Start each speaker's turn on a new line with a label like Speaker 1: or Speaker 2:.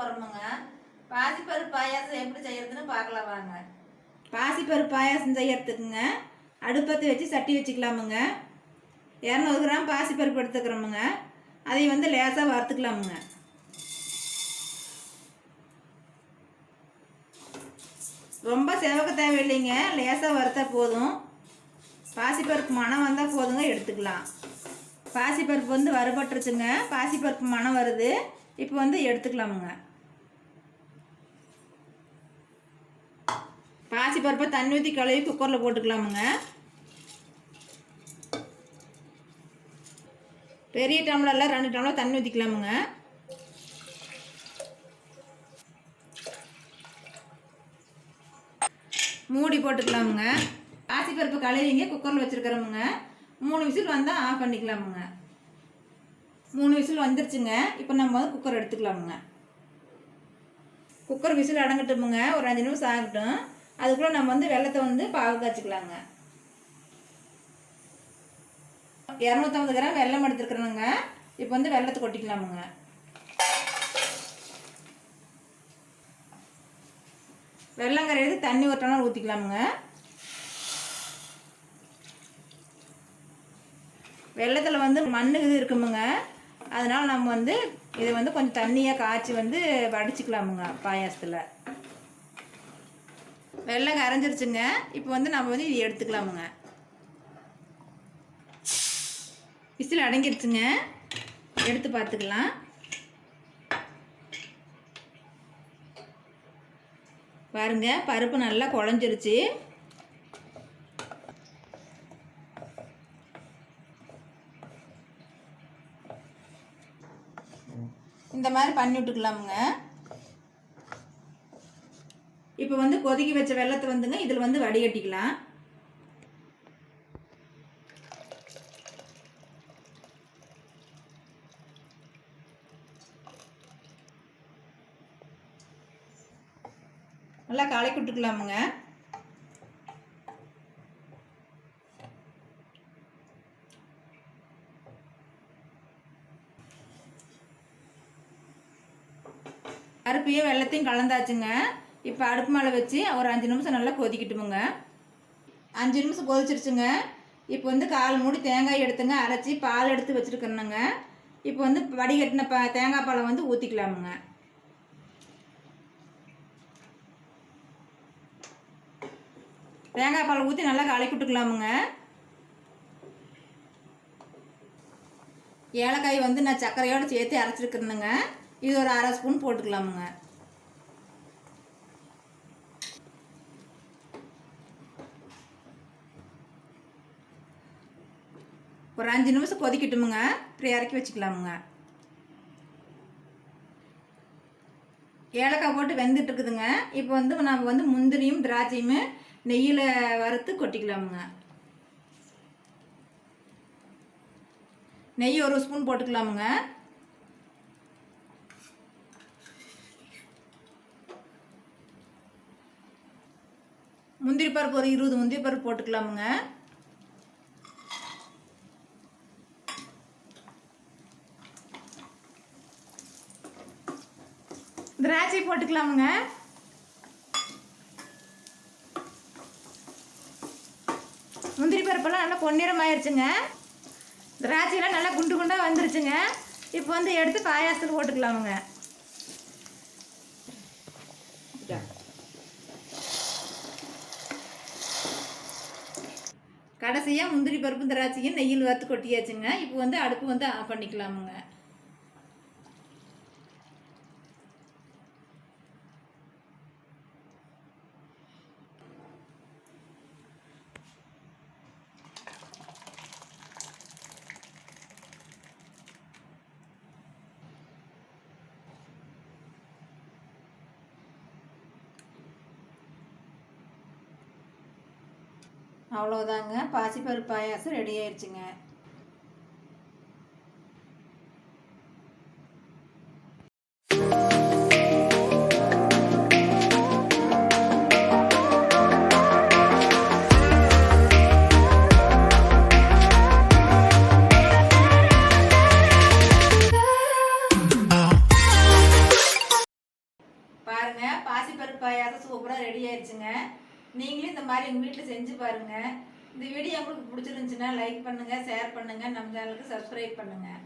Speaker 1: போகிறோமுங்க. பாசிப்பருப்பு பாயாசம் எப்படி செய்யறதுன்னு பார்க்கலாம் வாங்க. பாசிப்பருப்பு பாயாசம் செய்யறதுக்குங்க அடுப்பத்தை வச்சு சட்டி வச்சுக்கலாமுங்க. 200 கிராம் பாசிப்பருப்பு எடுத்துக்கிறோமுங்க. அதை லேசாக வறுத்துக்கலாமுங்க. ரொம்ப செவக்க தேவையில்லைங்க, லேசாக வறுத்தா போதும். பாசிப்பருப்பு மணம் வந்தால் போதுங்க, எடுத்துக்கலாம். பாசிப்பருப்பு வறுபட்டுருச்சுங்க. பாசிப்பருப்பு மணம் வருது. இப்போ எடுத்துக்கலாமுங்க. பாசிப்பருப்பை தண்ணி ஊற்றி கழுவி குக்கரில் போட்டுக்கலாமுங்க. பெரிய டம்ளரில் 2 டம்ளர் தண்ணி ஊற்றிக்கலாமுங்க. மூடி போட்டுக்கலாமுங்க. பாசிப்பருப்பு கழுவிங்க குக்கரில் வச்சுருக்கிறோமுங்க. 3 விசில் வந்தால் ஆஃப் பண்ணிக்கலாமுங்க. 3 விசில் வந்துருச்சுங்க. இப்போ நம்ம குக்கர் எடுத்துக்கலாமுங்க. குக்கர் விசில் அடங்கட்டுமுங்க. ஒரு 5 நிமிஷம் ஆகட்டும். அதுக்குள்ளே நம்ம வெள்ளத்தை பாகு காய்ச்சிக்கலாங்க. 250 கிராம் வெல்லம் எடுத்துருக்குறோங்க. இப்போ வெள்ளத்தை கொட்டிக்கலாமுங்க. வெல்லம் கரையிறது தண்ணி ஒரு டம்ளர் ஊற்றிக்கலாமுங்க. வெள்ளத்தில் மண்ணு இது இருக்குமுங்க. அதனால் நம்ம இதை கொஞ்சம் தண்ணியாக காய்ச்சி வடிச்சிக்கலாமுங்க பாயாசத்தில். வெல்லம் கரைஞ்சிருச்சுங்க. இப்போ நம்ம இது எடுத்துக்கலாமுங்க. விசில் அடங்கிருச்சுங்க. எடுத்து பார்த்துக்கலாம். பாருங்க, பருப்பு நல்லா குழஞ்சிருச்சு. இந்த மாதிரி பண்ணி விட்டுக்கலாமுங்க. இப்போ கொதிக்க வச்ச வெள்ளத்தை இதில் வடிகட்டிக்கலாம். நல்லா கலக்கி விட்டுக்கலாமுங்க. பருப்பையும் வெள்ளத்தையும் கலந்தாச்சுங்க. இப்போ அடுப்பு மேலே வச்சு ஒரு 5 நிமிஷம் நல்லா கொதிக்கட்டுமுங்க. 5 நிமிஷம் கொதிச்சிருச்சுங்க. இப்போ 1/4 மூடி தேங்காய் எடுத்துங்க, அரைச்சி பால் எடுத்து வச்சுருக்கணுங்க. இப்போ வடிகட்டின தேங்காய் பாலை ஊற்றிக்கலாமுங்க. தேங்காய் பால் ஊற்றி நல்லா கலக்கி விட்டுக்கலாமுங்க. ஏலக்காய் நான் சர்க்கரையோடு சேர்த்து அரைச்சிருக்கிறேனுங்க. இது ஒரு 1/2 ஸ்பூன் போட்டுக்கலாமுங்க. ஒரு 5 நிமிஷம் கொதிக்கட்டுமுங்க. அப்புறம் இறக்கி வச்சுக்கலாமுங்க. ஏலக்காய் போட்டு வெந்துட்டு இருக்குதுங்க. இப்போ நம்ம முந்திரியும் திராட்சையும் நெய்யில் வறுத்து கொட்டிக்கலாமுங்க. நெய் 1 ஸ்பூன் போட்டுக்கலாமுங்க. முந்திரி பருப்பு ஒரு 20 முந்திரி பருப்பு போட்டுக்கலாமுங்க. திராட்சை போட்டுக்கலாமுங்க. முந்திரி பருப்பெல்லாம் நல்லா பொன்னிறம் ஆயிடுச்சுங்க. திராட்சையெல்லாம் நல்லா குண்டு குண்டாக வந்துருச்சுங்க. இப்போ எடுத்து பாயாசத்தில் போட்டுக்கலாமுங்க. கடைசியாக முந்திரி பருப்பு திராட்சையும் நெய்யில் வறுத்து கொட்டியாச்சுங்க. இப்போ அடுப்பு ஆஃப் பண்ணிக்கலாமுங்க. அவ்வளோதாங்க, பாசிப்பருப்பு பாயாசம் ரெடி ஆயிடுச்சுங்க. பாருங்கள் பாசிப்பருப்பு பாயாசம் சூப்பராக ரெடி ஆயிடுச்சுங்க. நீங்களும் இந்த மாதிரி எங்கள் வீட்டில் செஞ்சு பாருங்கள். இந்த வீடியோ உங்களுக்கு பிடிச்சிருந்துச்சுன்னா லைக் பண்ணுங்கள், ஷேர் பண்ணுங்கள், நம்ம சேனலுக்கு சப்ஸ்கிரைப் பண்ணுங்கள்.